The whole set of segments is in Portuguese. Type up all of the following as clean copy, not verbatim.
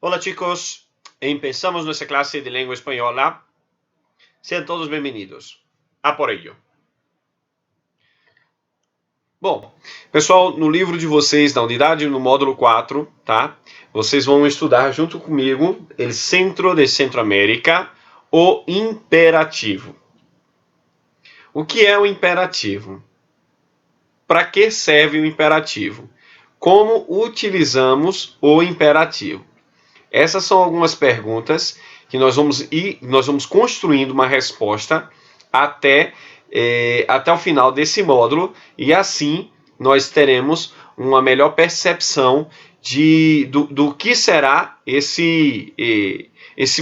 Hola chicos, empezamos nuestra clase de lengua española. Sean todos bem-vindos. A por ello. Bom, pessoal, no livro de vocês, da unidade, no módulo 4, tá? Vocês vão estudar junto comigo El Centro de Centroamérica, o imperativo. O que é o imperativo? Para que serve o imperativo? Como utilizamos o imperativo? Essas são algumas perguntas que nós vamos construindo uma resposta até o final desse módulo, e assim nós teremos uma melhor percepção do que será esse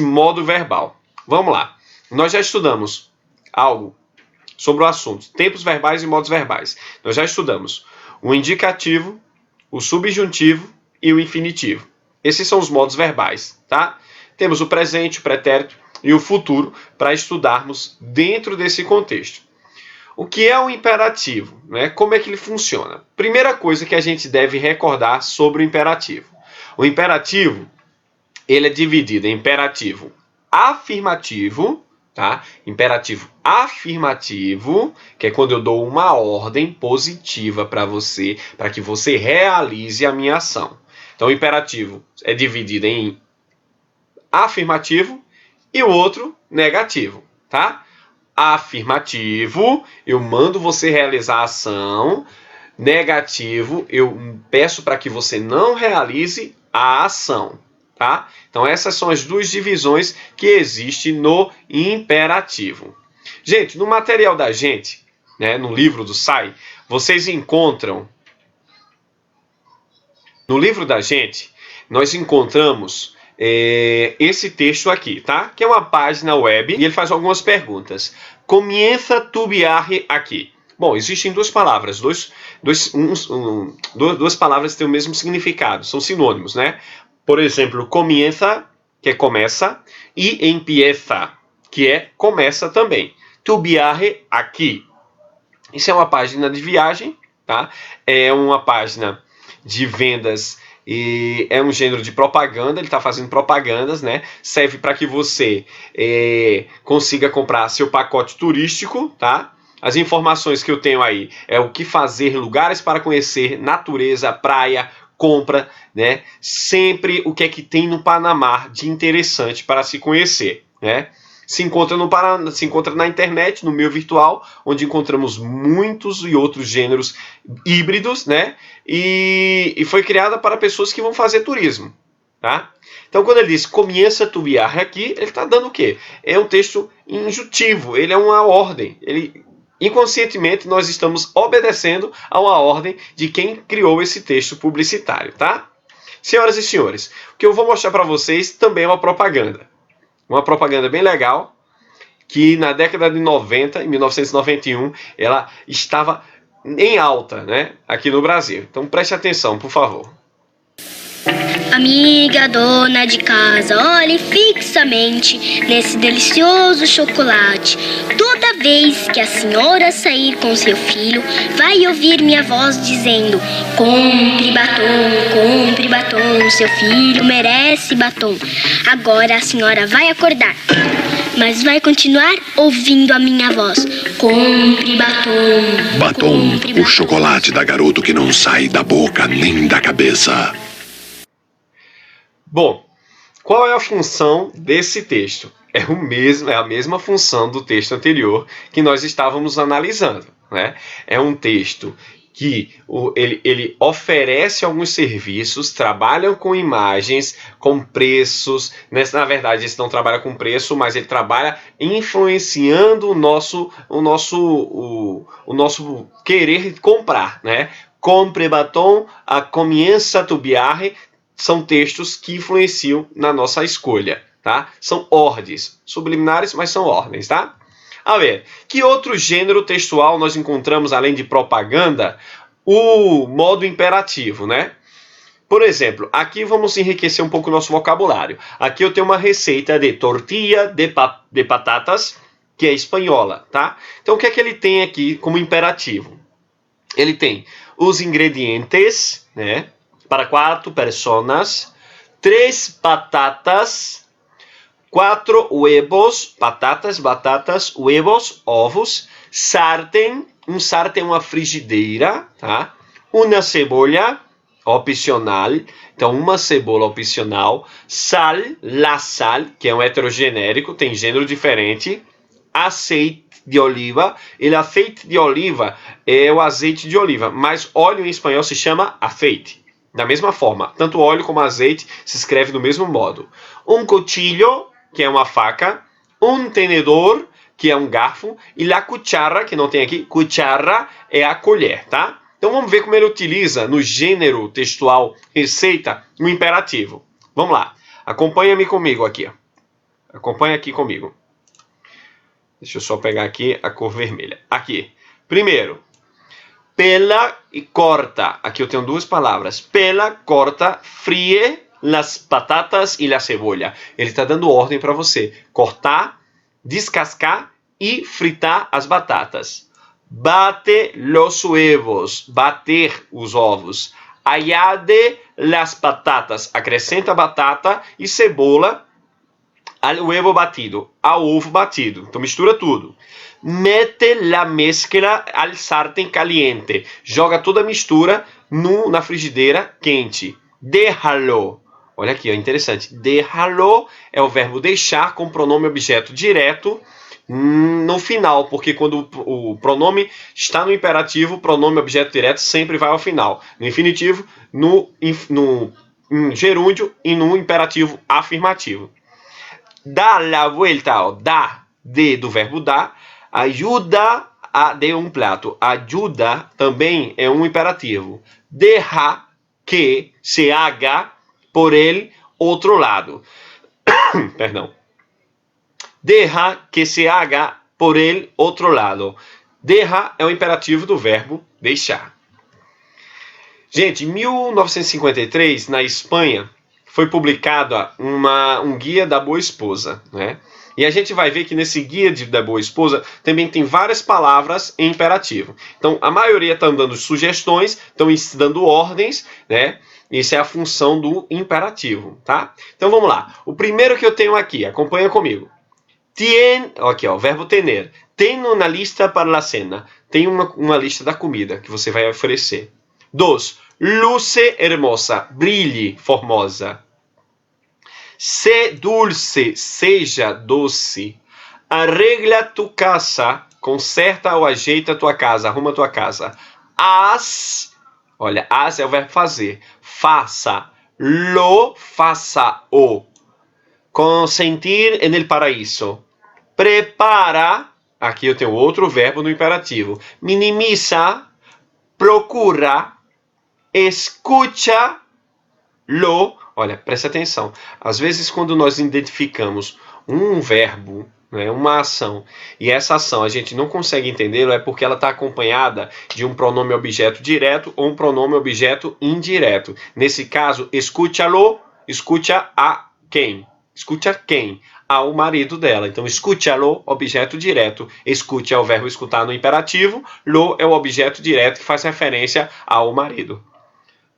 modo verbal. Vamos lá. Nós já estudamos algo sobre o assunto, tempos verbais e modos verbais. Nós já estudamos o indicativo, o subjuntivo e o infinitivo. Esses são os modos verbais, tá? Temos o presente, o pretérito e o futuro para estudarmos dentro desse contexto. O que é o imperativo, né? Como é que ele funciona? Primeira coisa que a gente deve recordar sobre o imperativo. O imperativo, ele é dividido em imperativo afirmativo, tá? Imperativo afirmativo, que é quando eu dou uma ordem positiva para você, para que você realize a minha ação. Então, o imperativo é dividido em afirmativo e o outro negativo, tá? Afirmativo, eu mando você realizar a ação. Negativo, eu peço para que você não realize a ação, tá? Então, essas são as duas divisões que existem no imperativo. Gente, no material da gente, né, no livro do SAI, vocês encontram... No livro da gente, nós encontramos esse texto aqui, tá? Que é uma página web e ele faz algumas perguntas. Comienza tu viaje aqui. Bom, existem duas palavras. Duas palavras têm o mesmo significado, são sinônimos, né? Por exemplo, comienza, que é começa, e empieza, que é começa também. Tu viaje aqui. Isso é uma página de viagem, tá? É uma página de vendas e é um gênero de propaganda, ele está fazendo propagandas, né? Serve para que você consiga comprar seu pacote turístico, tá? As informações que eu tenho aí é o que fazer, lugares para conhecer, natureza, praia, compra, né? Sempre o que é que tem no Panamá de interessante para se conhecer, né? Se encontra na internet, no meio virtual, onde encontramos muitos e outros gêneros híbridos, né? E foi criada para pessoas que vão fazer turismo, tá? Então, quando ele diz comienza tu viaje aqui, ele está dando o quê? É um texto injuntivo, ele é uma ordem. Inconscientemente, nós estamos obedecendo a uma ordem de quem criou esse texto publicitário, tá? Senhoras e senhores, o que eu vou mostrar para vocês também é uma propaganda. Uma propaganda bem legal, que na década de 90, em 1991, ela estava em alta, né, aqui no Brasil. Então preste atenção, por favor. Amiga dona de casa, olhe fixamente nesse delicioso chocolate. Toda vez que a senhora sair com seu filho, vai ouvir minha voz dizendo: compre batom, seu filho merece batom. Agora a senhora vai acordar, mas vai continuar ouvindo a minha voz. Compre batom. Batom, o chocolate da garoto que não sai da boca nem da cabeça. Bom, qual é a função desse texto? É a mesma função do texto anterior que nós estávamos analisando, né? É um texto que ele oferece alguns serviços, trabalha com imagens, com preços. Na verdade, esse não trabalha com preço, mas ele trabalha influenciando o nosso querer comprar, né? Compre batom, comienza tu viaje. São textos que influenciam na nossa escolha, tá? São ordens subliminares, mas são ordens, tá? A ver, que outro gênero textual nós encontramos, além de propaganda? O modo imperativo, né? Por exemplo, aqui vamos enriquecer um pouco o nosso vocabulário. Aqui eu tenho uma receita de tortilla de patatas, que é espanhola, tá? Então, o que é que ele tem aqui como imperativo? Ele tem os ingredientes, né? Para 4 pessoas, 3 batatas, 4 huevos, batatas, huevos, ovos, sartén, sartén é uma frigideira, tá? Uma cebola opcional, então uma cebola opcional, sal, la sal, que é um heterogenérico, tem gênero diferente, azeite de oliva, e azeite de oliva é o azeite de oliva, mas óleo em espanhol se chama aceite. Da mesma forma, tanto óleo como azeite se escreve do mesmo modo. Um cuchillo, que é uma faca, um tenedor, que é um garfo, e la cuchara, que não tem aqui, cuchara é a colher, tá? Então vamos ver como ele utiliza no gênero textual receita o imperativo. Vamos lá, acompanha-me comigo aqui. Acompanha aqui comigo. Deixa eu só pegar aqui a cor vermelha. Aqui. Primeiro, pela e corta. Aqui eu tenho duas palavras. Pela, corta, frie las patatas e la cebolla. Ele está dando ordem para você. Cortar, descascar e fritar as batatas. Bate los huevos. Bater os ovos. Añade las patatas. Acrescenta batata e cebola al huevo batido, ao ovo batido. Então mistura tudo. Mete la mezcla al sartén caliente. Joga toda a mistura na frigideira quente. Déjalo. Olha aqui, ó, interessante. Déjalo é o verbo deixar com pronome objeto direto no final, porque quando o pronome está no imperativo, o pronome objeto direto sempre vai ao final. No infinitivo, no gerúndio e no imperativo afirmativo. Dá la vuelta, ó, dá, de do verbo dar, ajuda a de um prato. Ajuda também é um imperativo. Deja que se haga por el outro lado. Perdão. Deja que se haga por el outro lado. Deja é o imperativo do verbo deixar. Gente, em 1953, na Espanha, foi publicado um guia da boa esposa, né? E a gente vai ver que nesse guia da boa esposa também tem várias palavras em imperativo. Então, a maioria está dando sugestões, estão dando ordens, né? Isso é a função do imperativo, tá? Então, vamos lá. O primeiro que eu tenho aqui, acompanha comigo. Aqui, ó, o verbo tener. Tem uma lista para la cena. Tem uma lista da comida que você vai oferecer. 2. Luce hermosa. Brilhe, formosa. Sé dulce. Seja doce. Arregla tu casa. Conserta ou ajeita tua casa. Arruma tua casa. Haz. Olha, haz é o verbo fazer. Faça. Lo, faça o. Consentir en el paraíso. Prepara. Aqui eu tenho outro verbo no imperativo. Minimiza. Procura. Escucha. Lo. Olha, presta atenção. Às vezes, quando nós identificamos um verbo, né, uma ação, e essa ação a gente não consegue entendê-lo, é porque ela está acompanhada de um pronome objeto direto ou um pronome objeto indireto. Nesse caso, escúchalo, escuta a quem? Escuta quem? Ao marido dela. Então, escúchalo, objeto direto. Escute é o verbo escutar no imperativo. Lo é o objeto direto que faz referência ao marido.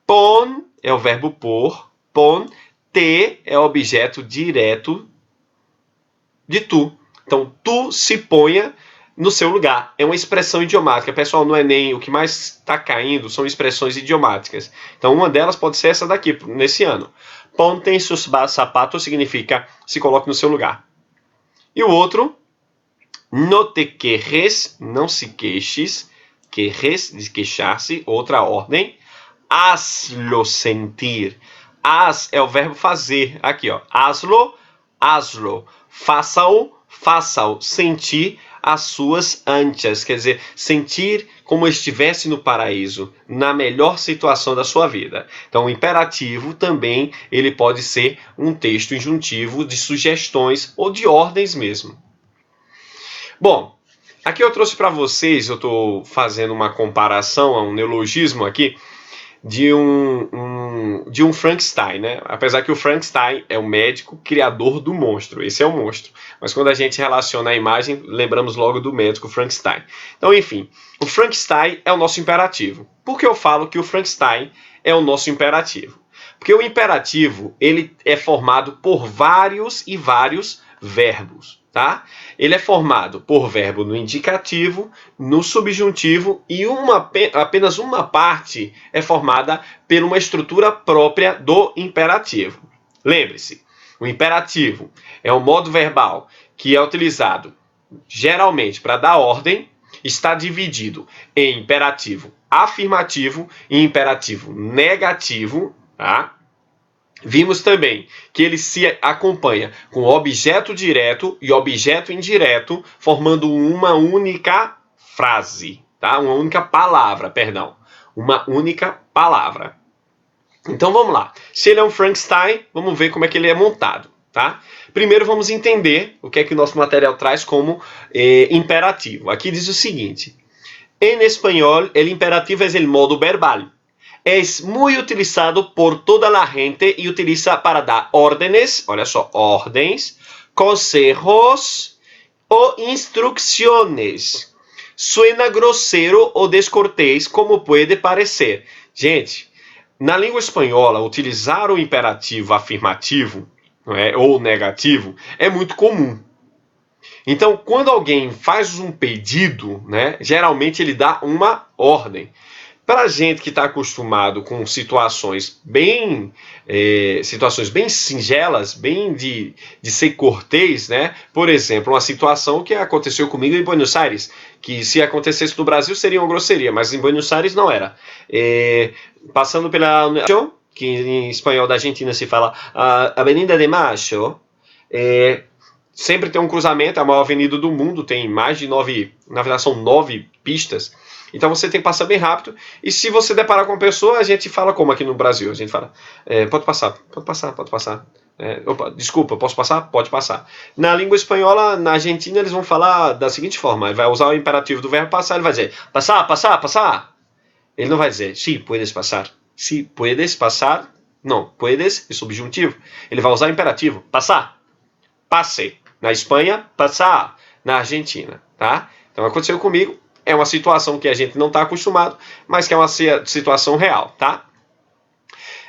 Pon é o verbo pôr. Pon. Te é o objeto direto de tu. Então, tu se ponha no seu lugar. É uma expressão idiomática. Pessoal, no Enem, o que mais está caindo são expressões idiomáticas. Então, uma delas pode ser essa daqui, nesse ano. Ponte em sus zapatos significa se coloque no seu lugar. E o outro, no te quejes, não se queixes. Quejes, de queixar-se, outra ordem. Hazlo sentir. Haz é o verbo fazer. Aqui, ó. Hazlo, hazlo. Faça-o, faça-o. Sentir as suas ansias. Quer dizer, sentir como estivesse no paraíso, na melhor situação da sua vida. Então, o imperativo também, ele pode ser um texto injuntivo de sugestões ou de ordens mesmo. Bom, aqui eu trouxe para vocês, eu estou fazendo uma comparação, um neologismo aqui, de um Frankenstein, né? Apesar que o Frankenstein é o médico criador do monstro. Esse é o monstro. Mas quando a gente relaciona a imagem, lembramos logo do médico Frankenstein. Então, enfim, o Frankenstein é o nosso imperativo. Por que eu falo que o Frankenstein é o nosso imperativo? Porque o imperativo, ele é formado por vários e vários verbos, tá? Ele é formado por verbo no indicativo, no subjuntivo e apenas uma parte é formada por uma estrutura própria do imperativo. Lembre-se, o imperativo é um modo verbal que é utilizado geralmente para dar ordem, está dividido em imperativo afirmativo e imperativo negativo, tá? Vimos também que ele se acompanha com objeto direto e objeto indireto, formando uma única frase, tá? Uma única palavra, perdão. Uma única palavra. Então vamos lá. Se ele é um Frankenstein, vamos ver como é que ele é montado, tá? Primeiro vamos entender o que é que o nosso material traz como imperativo. Aqui diz o seguinte: em espanhol, el imperativo es el modo verbal. Es muy utilizado por toda la gente y utiliza para dar órdenes, olha só, ordens, consejos o instrucciones. Suena grosseiro ou descortês, como pode parecer. Gente, na língua espanhola, utilizar o imperativo afirmativo, não é, ou negativo é muito comum. Então, quando alguém faz um pedido, né, geralmente ele dá uma ordem. Para a gente que está acostumado com situações bem singelas, bem de ser cortês, né? Por exemplo, uma situação que aconteceu comigo em Buenos Aires, que se acontecesse no Brasil seria uma grosseria, mas em Buenos Aires não era. Passando pela que em espanhol da Argentina se fala Avenida de Mayo, sempre tem um cruzamento, é a maior avenida do mundo, tem mais de 9, na verdade são 9 pistas. Então você tem que passar bem rápido. E se você deparar com uma pessoa, a gente fala como aqui no Brasil? A gente fala, pode passar. Opa, desculpa, posso passar? Pode passar. Na língua espanhola, na Argentina, eles vão falar da seguinte forma. Ele vai usar o imperativo do verbo passar, ele vai dizer, passar. Ele não vai dizer, sí, puedes passar. Sí, puedes passar. Não, puedes é subjuntivo. Ele vai usar o imperativo, passar. Passe. Na Espanha, passar. Na Argentina, tá? Então aconteceu comigo. É uma situação que a gente não está acostumado, mas que é uma situação real, tá?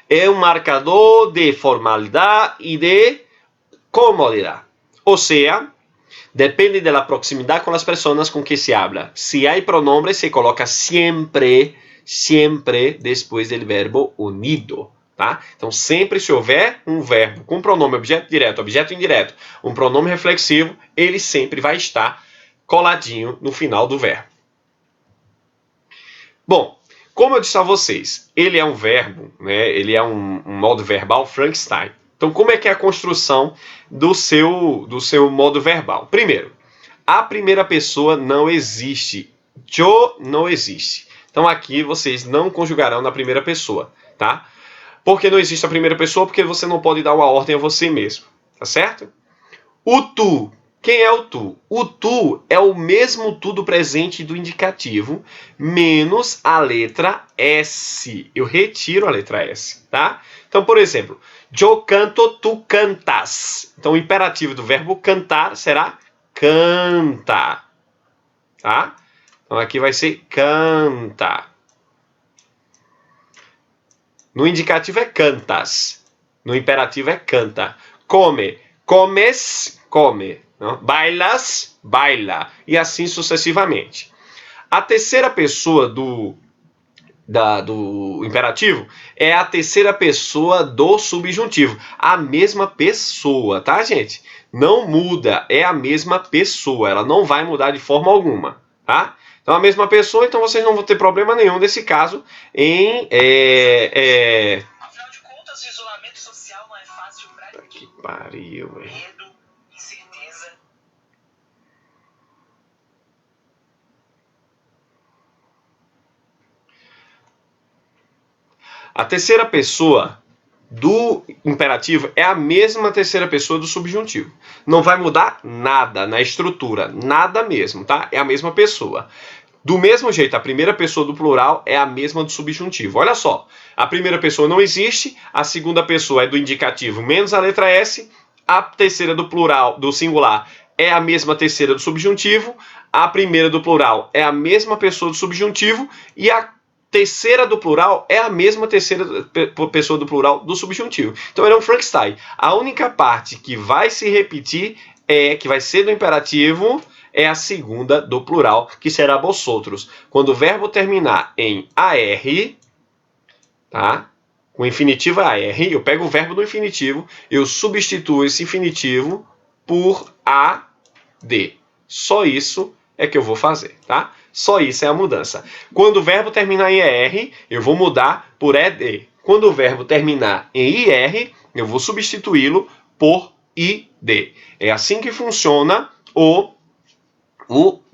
É um marcador de formalidade e de comodidade. Ou seja, depende da proximidade com as pessoas com que se habla. Se há pronombre, se coloca sempre depois do verbo unido, tá? Então, sempre se houver um verbo com pronome objeto direto, objeto indireto, um pronome reflexivo, ele sempre vai estar coladinho no final do verbo. Bom, como eu disse a vocês, ele é um verbo, né? Ele é um modo verbal Frankenstein. Então, como é que é a construção do seu modo verbal? Primeiro, a primeira pessoa não existe. Eu não existe. Então, aqui vocês não conjugarão na primeira pessoa, tá? Por que não existe a primeira pessoa? Porque você não pode dar uma ordem a você mesmo, tá certo? O tu. Quem é o tu? O tu é o mesmo tu do presente do indicativo, menos a letra S. Eu retiro a letra S, tá? Então, por exemplo, eu canto, tu cantas. Então, o imperativo do verbo cantar será canta, tá? Então, aqui vai ser canta. No indicativo é cantas. No imperativo é canta. Come, comes, come. Bailas, baila, e assim sucessivamente. A terceira pessoa do imperativo é a terceira pessoa do subjuntivo. A mesma pessoa, tá, gente? Não muda, é a mesma pessoa, ela não vai mudar de forma alguma, tá? Então, a mesma pessoa, então vocês não vão ter problema nenhum nesse caso em... Afinal de contas, o isolamento social não é fácil pra ninguém. Que pariu, velho. A terceira pessoa do imperativo é a mesma terceira pessoa do subjuntivo. Não vai mudar nada na estrutura, nada mesmo, tá? É a mesma pessoa. Do mesmo jeito, a primeira pessoa do plural é a mesma do subjuntivo. Olha só, a primeira pessoa não existe, a segunda pessoa é do indicativo menos a letra S, a terceira do plural, do singular, é a mesma terceira do subjuntivo, a primeira do plural é a mesma pessoa do subjuntivo e a terceira do plural é a mesma terceira pessoa do plural do subjuntivo. Então ele é um Frankenstein. A única parte que vai se repetir que vai ser do imperativo, é a segunda do plural, que será vosotros. Quando o verbo terminar em AR, tá? O infinitivo é AR, eu pego o verbo do infinitivo, eu substituo esse infinitivo por AD. Só isso é que eu vou fazer, tá? Só isso é a mudança. Quando o verbo terminar em ER, eu vou mudar por ED. Quando o verbo terminar em IR, eu vou substituí-lo por ID. É assim que funciona o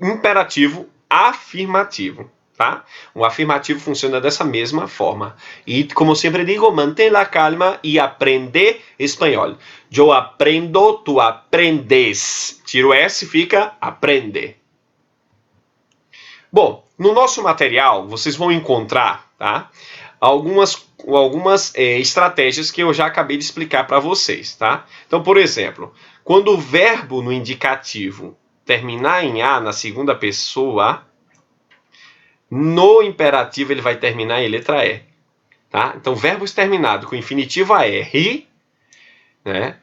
imperativo afirmativo, tá? O afirmativo funciona dessa mesma forma. E, como sempre digo, mantém a calma e aprende espanhol. Eu aprendo, tu aprendes. Tiro S, fica aprende. Bom, no nosso material, vocês vão encontrar, tá? Algumas estratégias que eu já acabei de explicar para vocês, tá? Então, por exemplo, quando o verbo no indicativo terminar em A na segunda pessoa, no imperativo ele vai terminar em letra E, tá? Então, verbos terminados com infinitivo AR, né?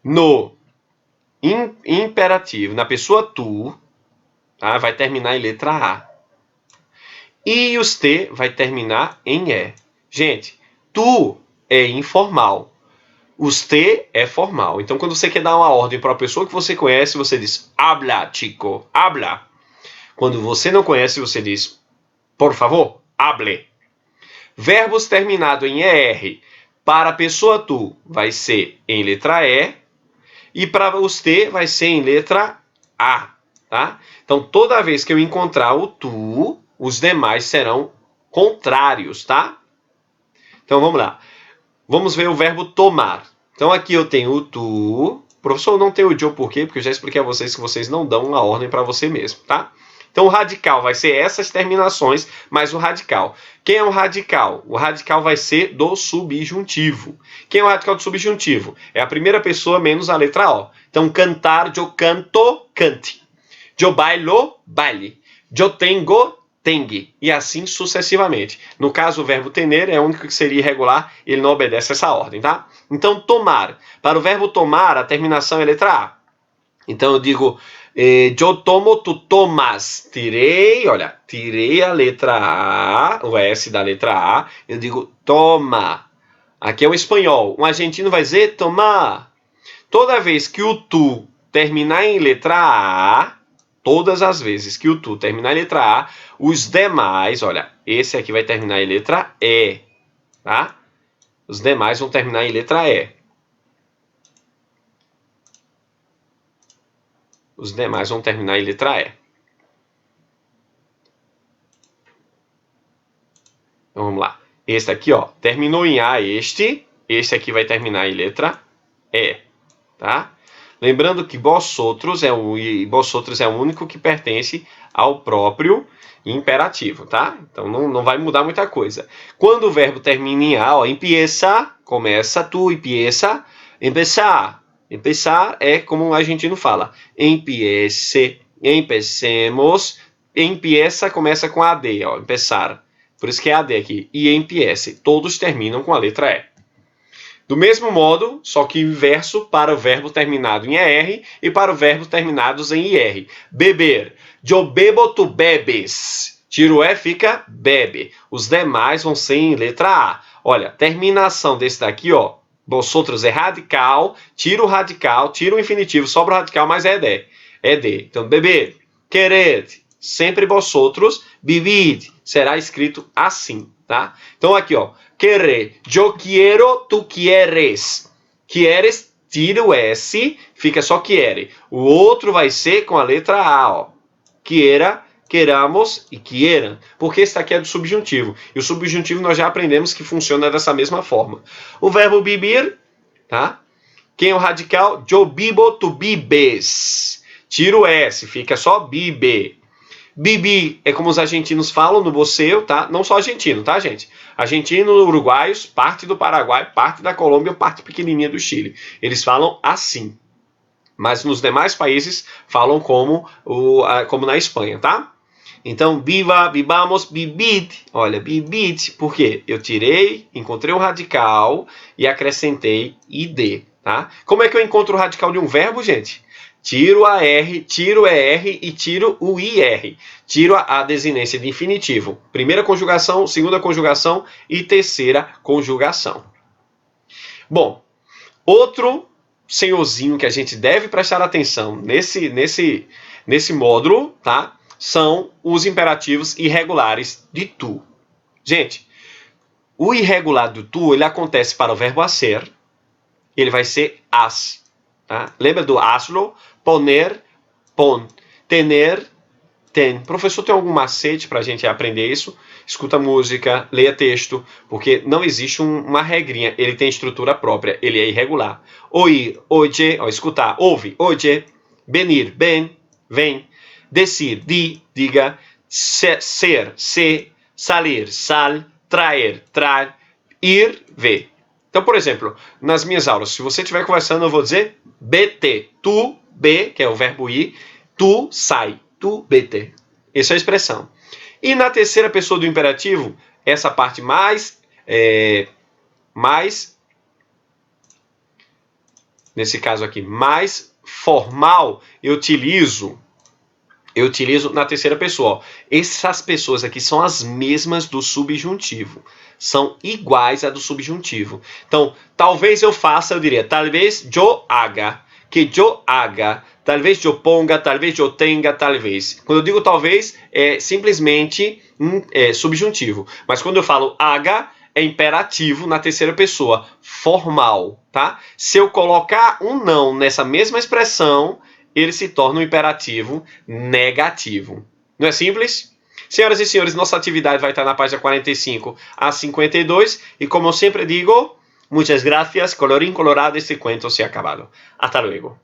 No imperativo, na pessoa tu, tá? Vai terminar em letra A. E os T vai terminar em E. Gente, tu é informal. Os T é formal. Então, quando você quer dar uma ordem para uma pessoa que você conhece, você diz, habla, chico, habla. Quando você não conhece, você diz, por favor, hable. Verbos terminados em ER para a pessoa tu vai ser em letra E. E para os T vai ser em letra A. Tá? Então, toda vez que eu encontrar o tu, os demais serão contrários, tá? Então, vamos lá. Vamos ver o verbo tomar. Então, aqui eu tenho o tu. Professor, não tem o Joe por quê? Porque eu já expliquei a vocês que vocês não dão uma ordem para você mesmo, tá? Então, o radical vai ser essas terminações, mais o radical. Quem é o radical? O radical vai ser do subjuntivo. Quem é o radical do subjuntivo? É a primeira pessoa menos a letra O. Então, cantar, eu canto, cante. Eu bailo, baile. Eu tengo, tengue. E assim sucessivamente. No caso, o verbo tener é o único que seria irregular, ele não obedece essa ordem, tá? Então, tomar. Para o verbo tomar, a terminação é letra A. Então, eu digo, eu tomo, tu tomas. Tirei, olha, tirei a letra A, o S da letra A. Eu digo, toma. Aqui é o espanhol. Um argentino vai dizer, tomar. Toda vez que o tu terminar em letra A, todas as vezes que o tu terminar em letra A, os demais, olha, esse aqui vai terminar em letra E, tá? Os demais vão terminar em letra E. Os demais vão terminar em letra E. Então, vamos lá. Este aqui, ó, terminou em A este aqui vai terminar em letra E, tá? Lembrando que vosotros é o único que pertence ao próprio imperativo, tá? Então não vai mudar muita coisa. Quando o verbo termina em A, ó, empieza, começa tu, empieza, empezar. Empezar é como o argentino fala. Empiece, empecemos. Empieza começa com AD, ó, empezar. Por isso que é AD aqui. E empiece. Todos terminam com a letra E. Do mesmo modo, só que inverso para o verbo terminado em ER e para o verbo terminados em IR. Beber. Eu bebo, tu bebes. Tiro o E, fica bebe. Os demais vão ser em letra A. Olha, terminação desse daqui, ó. Vosotros é radical. Tiro o radical, tiro o infinitivo, sobra o radical, mas é ED. ED. Então, beber. Quered. Sempre vosotros. Vivid. Será escrito assim, tá? Então, aqui, ó. Querer, eu quiero, tu quieres. Quieres, tira o S, fica só quiere. O outro vai ser com a letra A, ó. Quiera, queramos e quieran. Porque esse aqui é do subjuntivo. E o subjuntivo nós já aprendemos que funciona dessa mesma forma. O verbo bibir, tá? Quem é o radical? Eu bibo, tu bibes. Tira o S, fica só bibe. Bibi é como os argentinos falam no boceu, tá? Não só argentino, tá, gente? Argentino, uruguaios, parte do Paraguai, parte da Colômbia, parte pequenininha do Chile. Eles falam assim. Mas nos demais países falam como na Espanha, tá? Então, viva, vivamos, vivit. Olha, vivit, por quê? Eu encontrei um radical e acrescentei id, tá? Como é que eu encontro o radical de um verbo, gente? Tiro a R, tiro o ER e tiro o IR. Tiro a desinência de infinitivo. Primeira conjugação, segunda conjugação e terceira conjugação. Bom, outro senhorzinho que a gente deve prestar atenção nesse módulo, tá? São os imperativos irregulares de tu. Gente, o irregular do tu, ele acontece para o verbo ser, ele vai ser as. Tá? Lembra do aslo? Poner, pon. Tener, ten. Professor, tem algum macete para a gente aprender isso? Escuta música, leia texto, porque não existe uma regrinha. Ele tem estrutura própria, ele é irregular. Oír, oye, escutar, ouve, oye. Venir, ven, vem. Decir, diga. Ser, se. Salir, sal. Traer, trai. Ir, ver. Então, por exemplo, nas minhas aulas, se você estiver conversando, eu vou dizer BT. Tu, B, que é o verbo ir. Tu, sai. Tu, BT. Essa é a expressão. E na terceira pessoa do imperativo, essa parte nesse caso aqui, mais formal, eu utilizo na terceira pessoa. Ó. Essas pessoas aqui são as mesmas do subjuntivo. São iguais à do subjuntivo. Então, talvez eu faça, eu diria, talvez yo haga, que yo haga, talvez yo ponga, talvez yo tenga, talvez. Quando eu digo talvez, é simplesmente subjuntivo. Mas quando eu falo haga, é imperativo na terceira pessoa, formal, tá? Se eu colocar um não nessa mesma expressão, ele se torna um imperativo negativo. Não é simples? Senhoras e senhores, nossa atividade vai estar na página 45 a 52. E como eu sempre digo, muchas gracias, colorín colorado, este cuento se ha acabado. Hasta luego.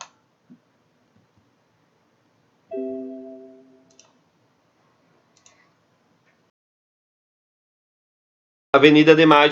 Avenida de Mayo.